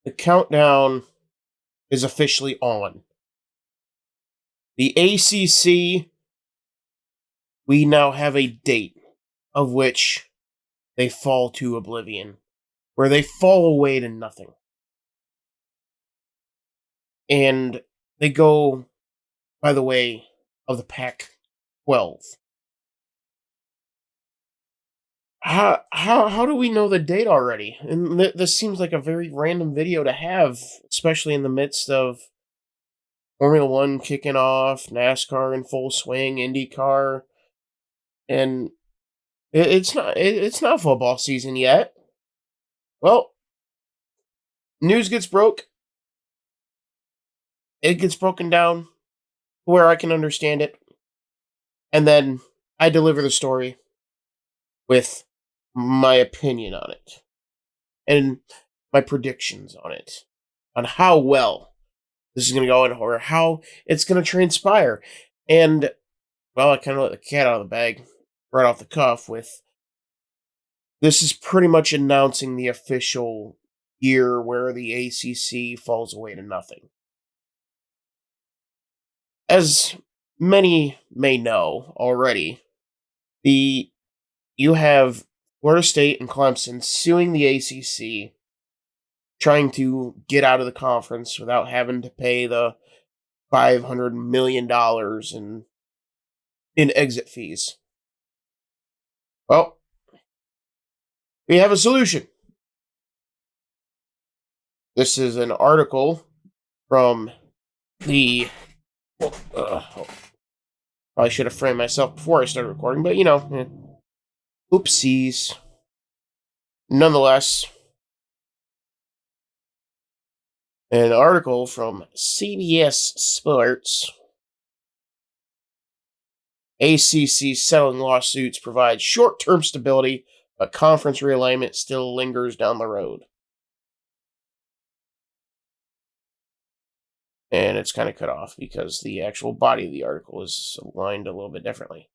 the countdown is officially on. The ACC, we now have a date of which they fall to oblivion, where they fall away to nothing. And they go by the way of the Pac-12. How do we know the date already? And this seems like a very random video to have, especially in the midst of Formula One kicking off, NASCAR in full swing, IndyCar, and it's not football season yet. Well, news gets broke. It gets broken down where I can understand it, and then I deliver the story with my opinion on it and my predictions on it, on how well this is going to go or how it's going to transpire. And, well, I kind of let the cat out of the bag right off the cuff with this is pretty much announcing the official year where the ACC falls away to nothing. As many may know already, you have Florida State and Clemson suing the ACC, trying to get out of the conference without having to pay the $500 million in exit fees. Well, we have a solution. This is an article from the... probably should have framed myself before I started recording, but oopsies. Nonetheless, an article from CBS Sports. ACC settling lawsuits provide short-term stability, but conference realignment still lingers down the road. And it's kind of cut off because the actual body of the article is aligned a little bit differently.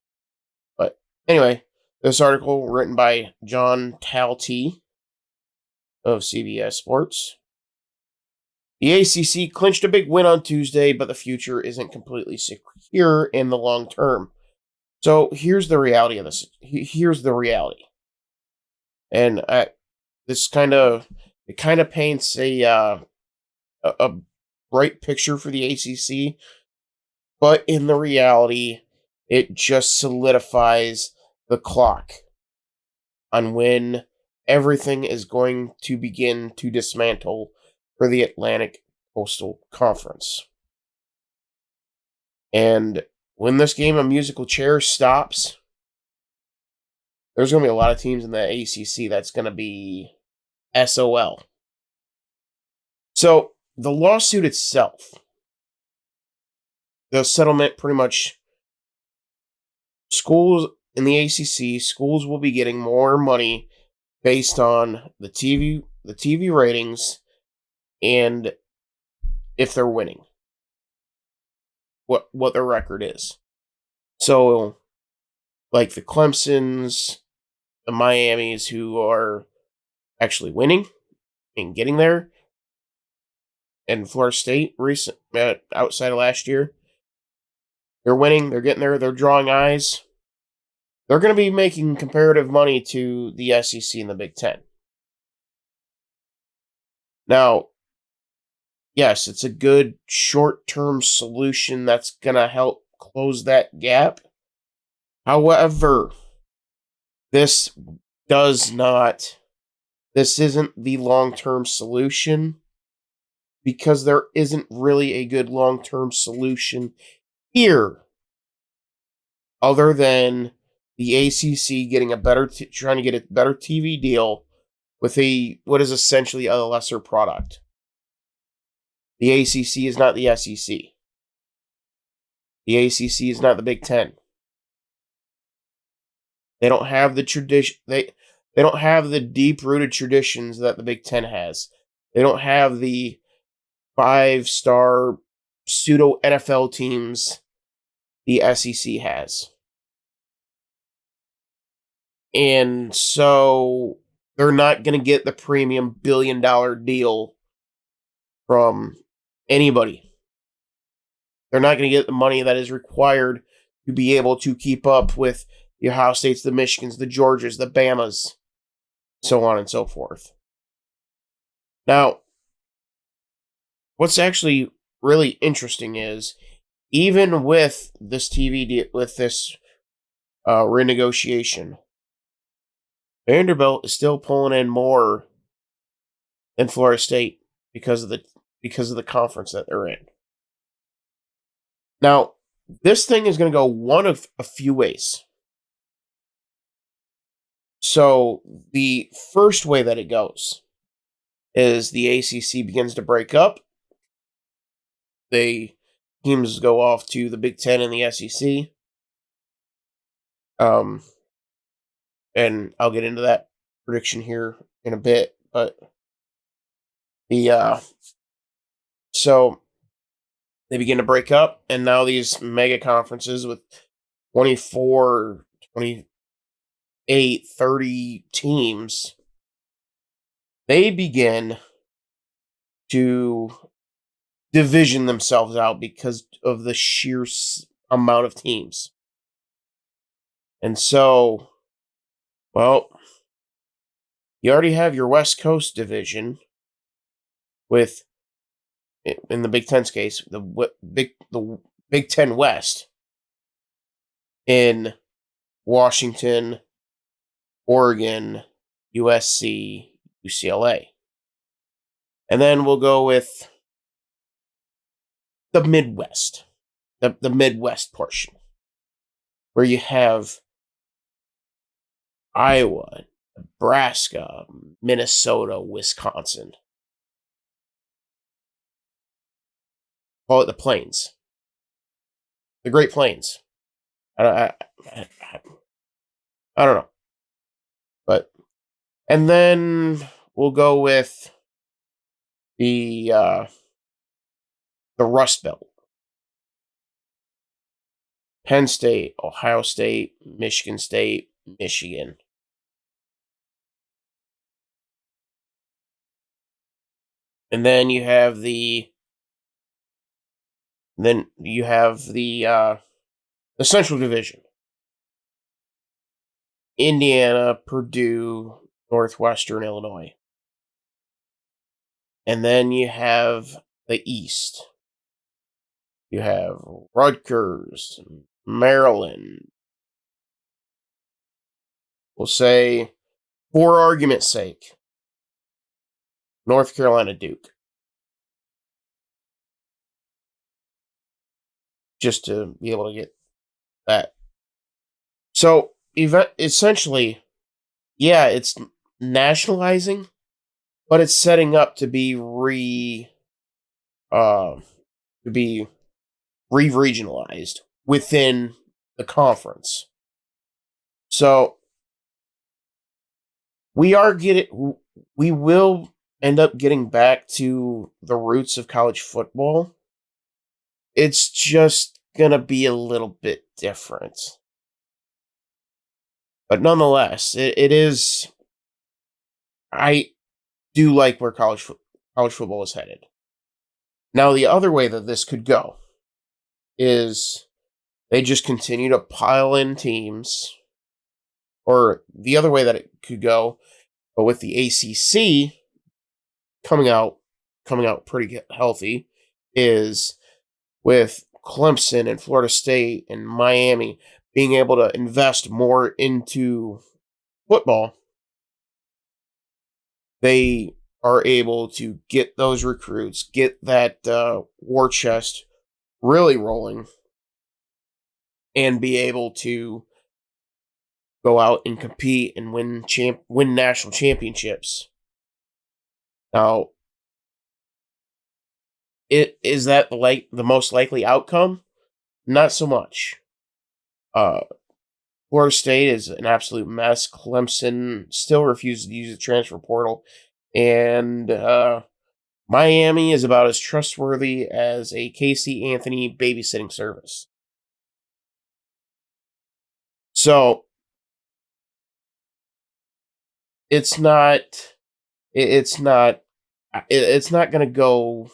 But anyway, this article written by John Talty of CBS Sports. The ACC clinched a big win on Tuesday, but the future isn't completely secure in the long term. So here's the reality of this. Here's the reality. And this kind of paints a bright picture for the ACC, but in the reality, it just solidifies the clock on when everything is going to begin to dismantle for the Atlantic Coastal Conference. And when this game of musical chairs stops, there's going to be a lot of teams in the ACC that's going to be SOL. So, the lawsuit itself, the settlement pretty much, schools in the ACC, schools will be getting more money based on the TV ratings and if they're winning, what their record is. So, like the Clemsons, the Miamis who are actually winning and getting there, and Florida State outside of last year, they're winning, they're getting there, they're drawing eyes. They're going to be making comparative money to the SEC and the Big Ten. Now, yes, it's a good short-term solution that's going to help close that gap. However, this isn't the long-term solution because there isn't really a good long-term solution here other than the ACC getting trying to get a better TV deal with what is essentially a lesser product. The ACC is not the SEC. The ACC is not the Big Ten. They don't have the tradition. They don't have the deep-rooted traditions that the Big Ten has. They don't have the 5-star pseudo NFL teams the SEC has. And so they're not going to get the premium $1 billion deal from anybody. They're not going to get the money that is required to be able to keep up with the Ohio States, the Michigans, the Georgias, the Bamas, so on and so forth. Now, what's actually really interesting is, even with this with this renegotiation, Vanderbilt is still pulling in more than Florida State because of the conference that they're in. Now, this thing is going to go one of a few ways. So, the first way that it goes is the ACC begins to break up. Teams go off to the Big Ten and the SEC. And I'll get into that prediction here in a bit, but so they begin to break up, and now these mega conferences with 24, 28, 30 teams, they begin to division themselves out because of the sheer amount of teams. And so, well, you already have your West Coast division with, in the Big Ten's case, the Big Ten West in Washington, Oregon, USC, UCLA. And then we'll go with the Midwest, the Midwest portion, where you have Iowa, Nebraska, Minnesota, Wisconsin. Call it the Plains. The Great Plains. I don't know. But, and then we'll go with the Rust Belt. Penn State, Ohio State, Michigan State, Michigan. And then you have the Central Division. Indiana, Purdue, Northwestern Illinois. And then you have the East. You have Rutgers, Maryland. We'll say, for argument's sake, North Carolina, Duke. Just to be able to get that. So, essentially, yeah, it's nationalizing, but it's setting up to be re-regionalized within the conference. So we will end up getting back to the roots of college football. It's just gonna be a little bit different. But nonetheless, it is. I do like where college football is headed. Now, the other way that this could go is they just continue to pile in teams, or the other way that it could go, but with the ACC coming out pretty healthy, is with Clemson and Florida State and Miami being able to invest more into football. They are able to get those recruits, get that war chest really rolling, and be able to go out and compete and win national championships. Now, is that the most likely outcome? Not so much. Florida State is an absolute mess. Clemson still refuses to use the transfer portal. And Miami is about as trustworthy as a Casey Anthony babysitting service. So, it's not it's not going to go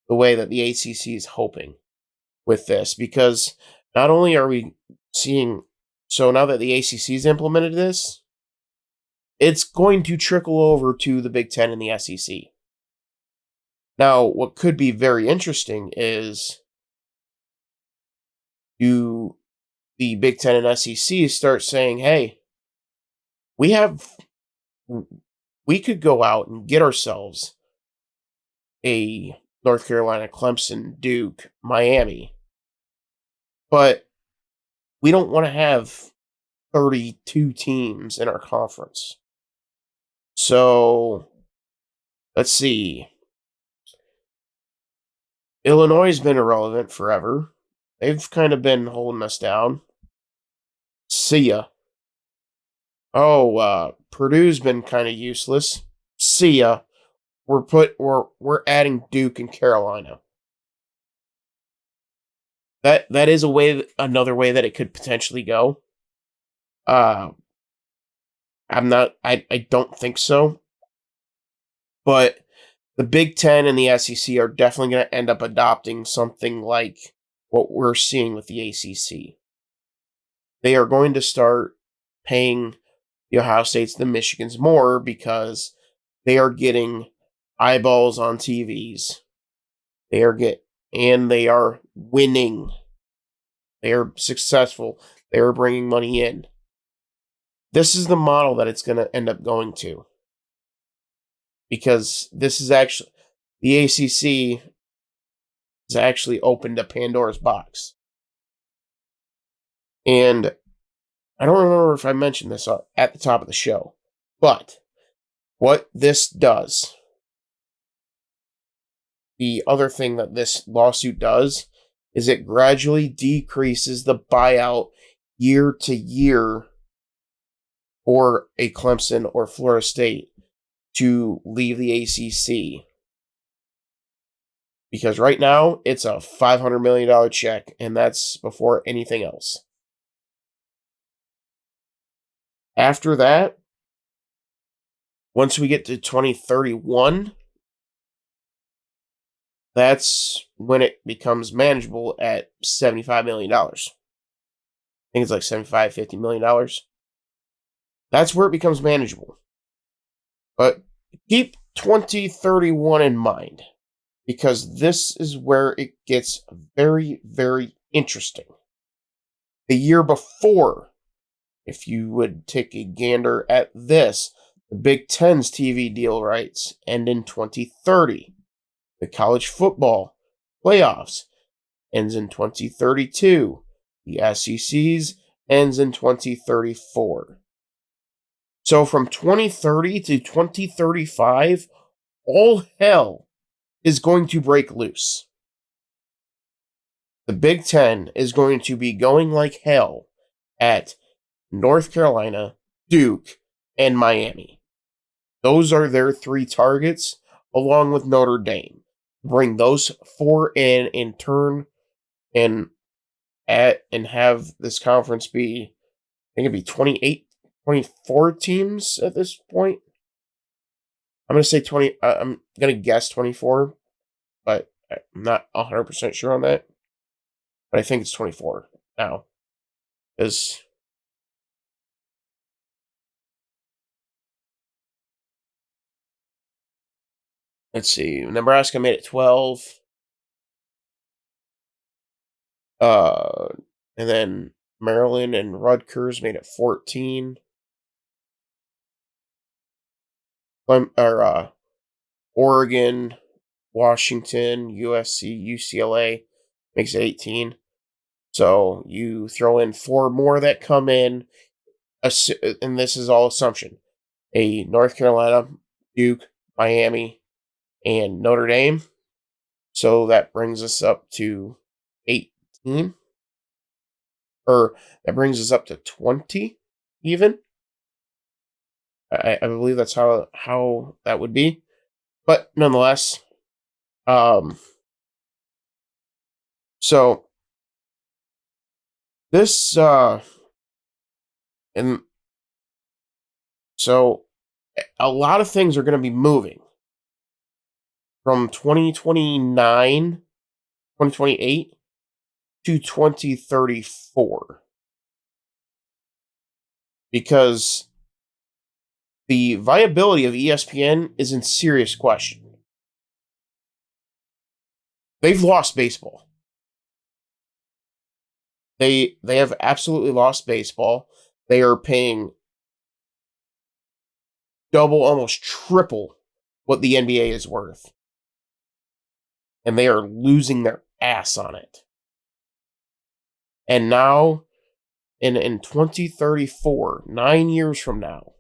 the way that the ACC is hoping with this, because not only are we seeing, so now that the ACC's implemented this, it's going to trickle over to the Big Ten and the SEC. Now, what could be very interesting is the Big Ten and SEC start saying, hey, we could go out and get ourselves a North Carolina, Clemson, Duke, Miami, but we don't want to have 32 teams in our conference. So, let's see. Illinois has been irrelevant forever. They've kind of been holding us down. See ya. Oh, Purdue's been kind of useless. See ya. We're adding Duke and Carolina. That is another way that it could potentially go. I don't think so. But the Big Ten and the SEC are definitely going to end up adopting something like what we're seeing with the ACC. They are going to start paying the Ohio States, the Michigans more because they are getting eyeballs on TVs. They are winning. They are successful. They are bringing money in. This is the model that it's going to end up going to. Because this is actually, the ACC has actually opened a Pandora's box. And I don't remember if I mentioned this at the top of the show, but what this does, the other thing that this lawsuit does, is it gradually decreases the buyout year to year for a Clemson or Florida State to leave the ACC. Because right now, it's a $500 million check, and that's before anything else. After that, once we get to 2031, that's when it becomes manageable at $75 million. I think it's like $50 million. That's where it becomes manageable. But keep 2031 in mind, because this is where it gets very, very interesting. The year before, if you would take a gander at this, the Big Ten's TV deal rights end in 2030. The college football playoffs ends in 2032. The SEC's ends in 2034. So from 2030 to 2035, all hell is going to break loose. The Big Ten is going to be going like hell at North Carolina, Duke, and Miami. Those are their three targets, along with Notre Dame. Bring those four in turn and have this conference be, I think it'd be 28, 24 teams at this point. I'm going to say 20, I'm going to guess 24, but I'm not 100% sure on that. But I think it's 24 now. Because let's see, Nebraska made it 12. And then Maryland and Rutgers made it 14. Oregon, Washington, USC, UCLA makes it 18. So you throw in four more that come in, and this is all assumption. A North Carolina, Duke, Miami, and Notre Dame. So that brings us up to 18. Or that brings us up to 20, even. I believe that's how that would be. But nonetheless, so this, and so a lot of things are going to be moving. from 2028 to 2034. Because the viability of ESPN is in serious question. They've lost baseball. They have absolutely lost baseball. They are paying double, almost triple what the NBA is worth. And they are losing their ass on it. And now, in 2034, 9 years from now,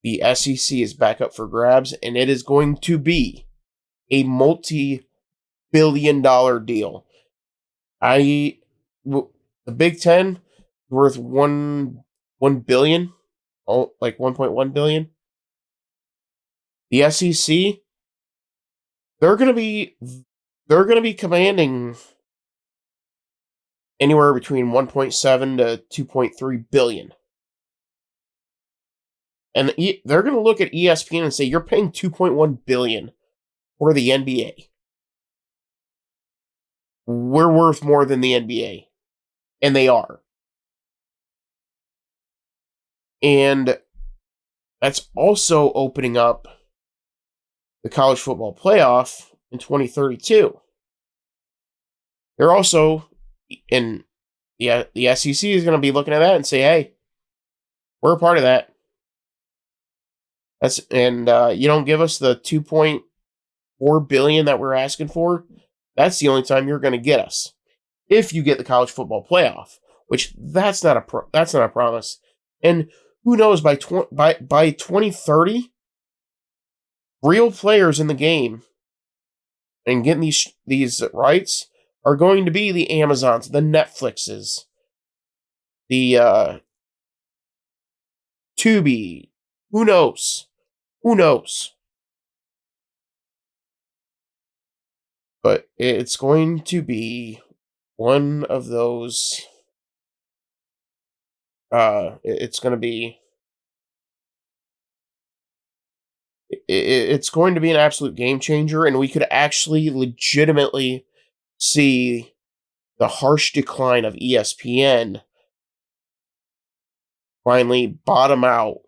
the SEC is back up for grabs, and it is going to be a multi-billion-dollar deal. The Big Ten worth $1 billion, like $1.1 billion. The SEC, they're going to be commanding anywhere between 1.7 to 2.3 billion. And they're going to look at ESPN and say, you're paying 2.1 billion for the NBA. We're worth more than the NBA. And they are. And that's also opening up the college football playoff in 2032. They're also, the SEC is going to be looking at that and say, hey, we're a part of that. You don't give us the 2.4 billion that we're asking for. That's the only time you're going to get us. If you get the college football playoff, which that's not a promise. And who knows, by 2030, real players in the game and getting these rights are going to be the Amazons, the Netflixes, the Tubi. Who knows? But it's going to be one of those. It's going to be an absolute game changer, and we could actually legitimately see the harsh decline of ESPN finally bottom out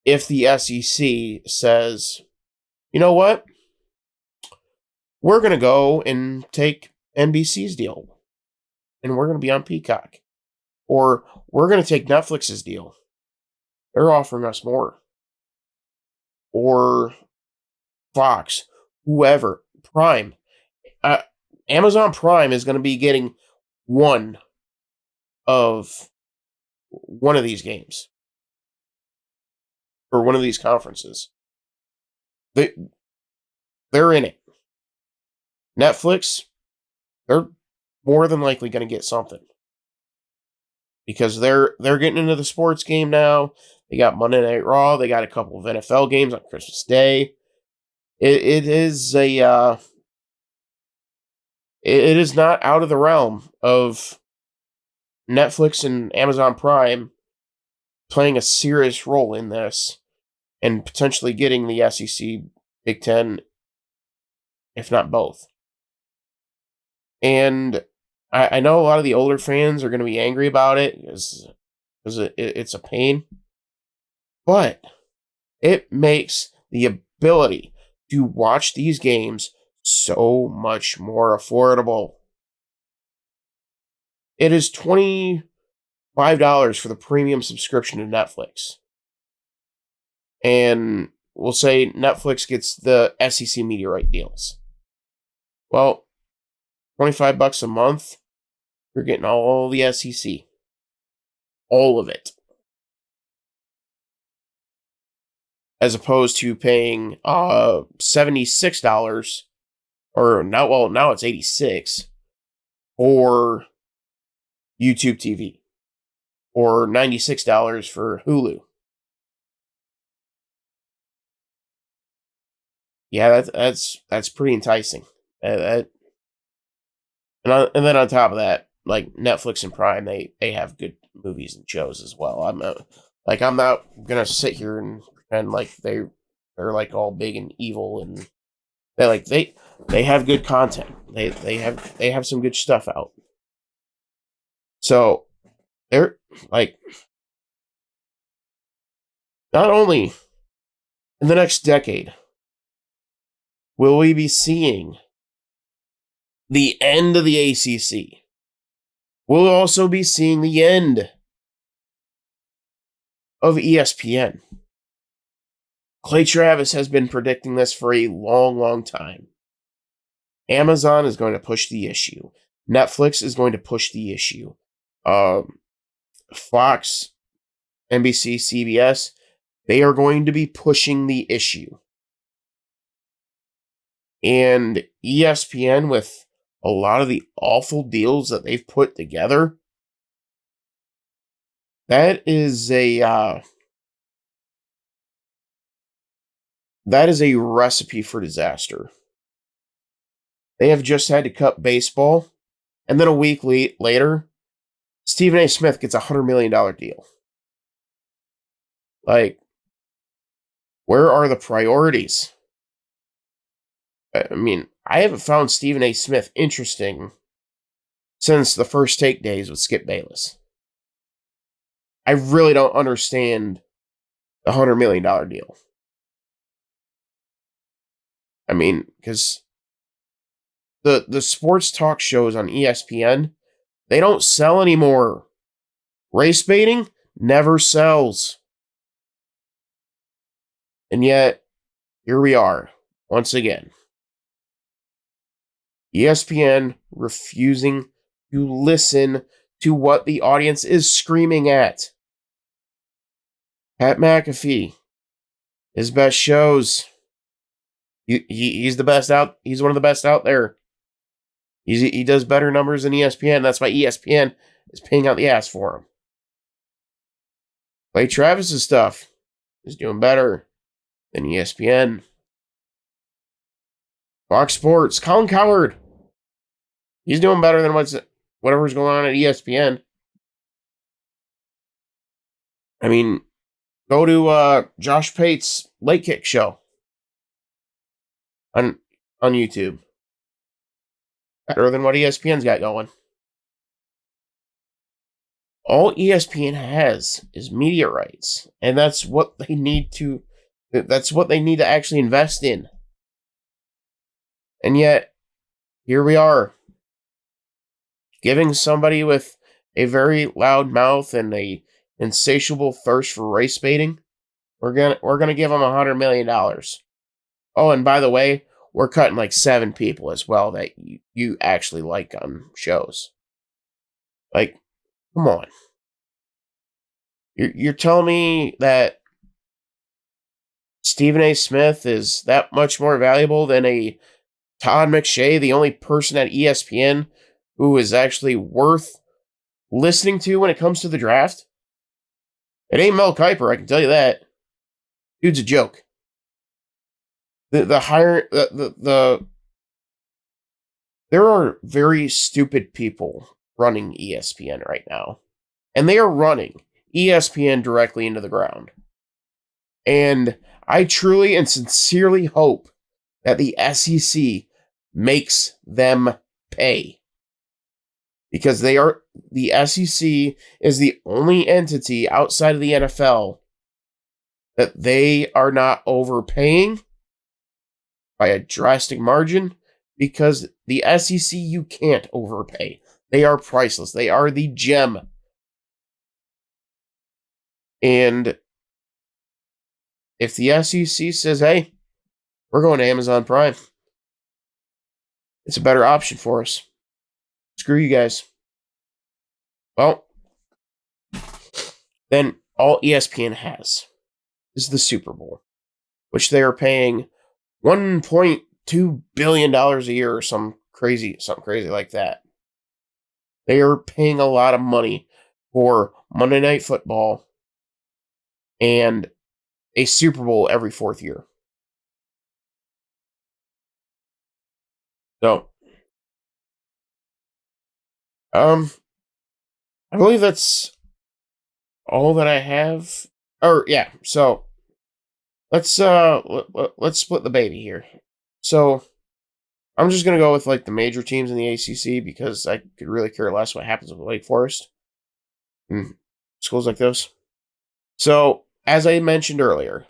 if the SEC says, you know what? We're going to go and take NBC's deal, and we're going to be on Peacock. Or we're going to take Netflix's deal. They're offering us more. Or Fox, whoever, Prime. Amazon Prime is going to be getting one of these games. Or one of these conferences. They're in it. Netflix, they're more than likely going to get something. Because they're getting into the sports game now. They got Monday Night Raw. They got a couple of NFL games on Christmas Day. It is not out of the realm of Netflix and Amazon Prime playing a serious role in this and potentially getting the SEC, Big Ten, if not both. And I know a lot of the older fans are going to be angry about it because it's a pain. But it makes the ability to watch these games so much more affordable. It is $25 for the premium subscription to Netflix. And we'll say Netflix gets the SEC media right deals. Well, $25 a month, you're getting all the SEC. All of it. As opposed to paying $76, or now it's $86 for YouTube TV, or $96 for Hulu. Yeah, that's pretty enticing. And then on top of that, like Netflix and Prime, they have good movies and shows as well. Like, I'm not gonna sit here and pretend like they're like all big and evil, and they have good content. They have some good stuff out. So they're like, not only in the next decade will we be seeing the end of the ACC, we'll also be seeing the end of ESPN. Clay Travis has been predicting this for a long, long time. Amazon is going to push the issue. Netflix is going to push the issue. Fox, NBC, CBS, they are going to be pushing the issue. And ESPN, with a lot of the awful deals that they've put together, that is a recipe for disaster. They have just had to cut baseball, and then a week later, Stephen A. Smith gets a $100 million deal. Like, where are the priorities? I mean, I haven't found Stephen A. Smith interesting since the First Take days with Skip Bayless. I really don't understand the $100 million deal. I mean, because the sports talk shows on ESPN, they don't sell anymore. Race baiting never sells. And yet, here we are, once again. ESPN refusing to listen to what the audience is screaming at. Pat McAfee, his best shows. He's the best out. He's one of the best out there. He does better numbers than ESPN. That's why ESPN is paying out the ass for him. Clay Travis's stuff is doing better than ESPN. Fox Sports, Colin Cowherd, he's doing better than whatever's going on at ESPN. I mean, go to Josh Pate's Late Kick show on YouTube. Better than what ESPN's got going. All ESPN has is media rights, and that's what they need to actually invest in. And yet, here we are, giving somebody with a very loud mouth and a insatiable thirst for race baiting, we're gonna give them $100 million. Oh, and by the way, we're cutting like 7 people as well that you actually like on shows. Like, come on. You're telling me that Stephen A. Smith is that much more valuable than a Todd McShay, the only person at ESPN who is actually worth listening to when it comes to the draft? It ain't Mel Kiper, I can tell you that. Dude's a joke. There are very stupid people running ESPN right now. And they are running ESPN directly into the ground. And I truly and sincerely hope that the SEC makes them pay. Because the SEC is the only entity outside of the NFL that they are not overpaying by a drastic margin, because the SEC, you can't overpay. They are priceless. They are the gem. And if the SEC says, hey, we're going to Amazon Prime, it's a better option for us. Screw you guys. Well, then all ESPN has is the Super Bowl, which they are paying $1.2 billion a year or something crazy like that. They are paying a lot of money for Monday Night Football and a Super Bowl every 4th year. So, I believe that's all that I have or yeah, so let's split the baby here. So I'm just gonna go with like the major teams in the ACC because I could really care less what happens with Wake Forest and schools like those. So as I mentioned earlier,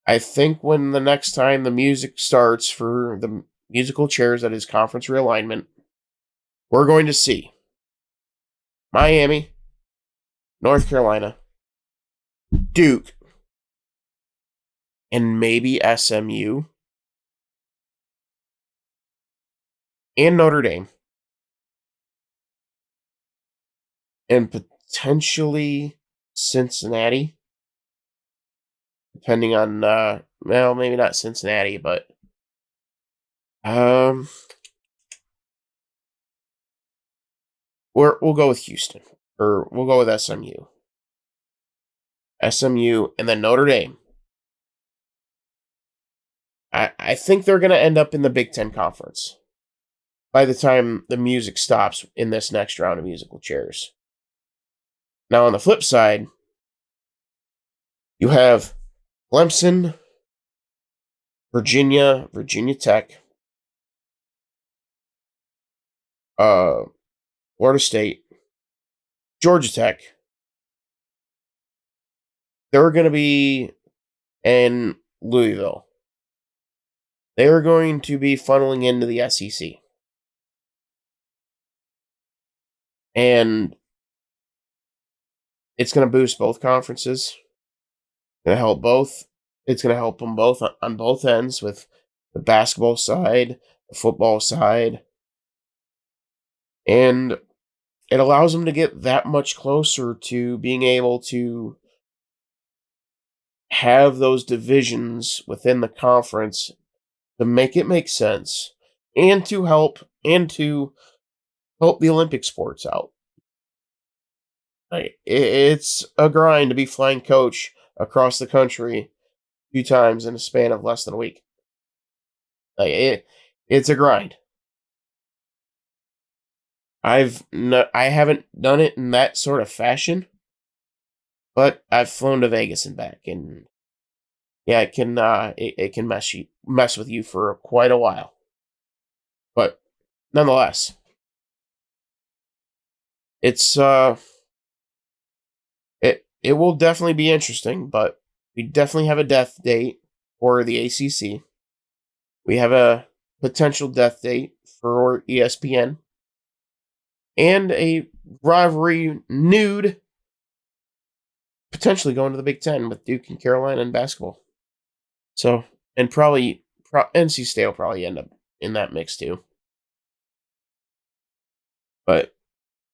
I think when the next time the music starts for the musical chairs that is conference realignment, we're going to see Miami, North Carolina, Duke, and maybe SMU and Notre Dame, and potentially Cincinnati, depending on well, maybe not Cincinnati, but um, we'll go with Houston, or we'll go with SMU, and then Notre Dame. I think they're going to end up in the Big Ten Conference by the time the music stops in this next round of musical chairs. Now, on the flip side, you have Clemson, Virginia Tech, Florida State, Georgia Tech. They're going to be in Louisville. They are going to be funneling into the SEC. And it's going to boost both conferences. It's going to help both. It's going to help them both on both ends with the basketball side, the football side. And it allows them to get that much closer to being able to have those divisions within the conference to make it make sense and to help the Olympic sports out. It's a grind to be flying coach across the country a few times in a span of less than a week. It's a grind. I haven't done it in that sort of fashion, but I've flown to Vegas and back, and yeah, it can mess with you for quite a while. But nonetheless, it's it will definitely be interesting, but we definitely have a death date for the ACC. We have a potential death date for ESPN. And a rivalry nude, potentially going to the Big Ten with Duke and Carolina in basketball. So, and probably NC State will probably end up in that mix too. But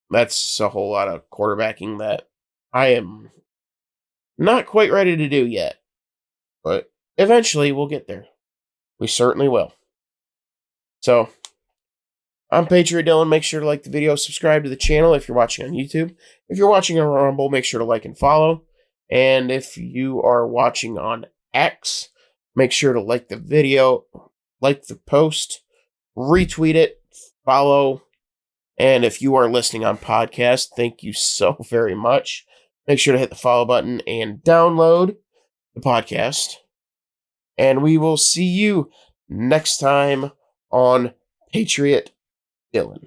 that's a whole lot of quarterbacking that I am not quite ready to do yet. But eventually we'll get there. We certainly will. So, I'm Patriot Dylan. Make sure to like the video, subscribe to the channel if you're watching on YouTube. If you're watching on Rumble, make sure to like and follow. And if you are watching on X, make sure to like the video, like the post, retweet it, follow. And if you are listening on podcast, thank you so very much. Make sure to hit the follow button and download the podcast. And we will see you next time on Patriot Dylan.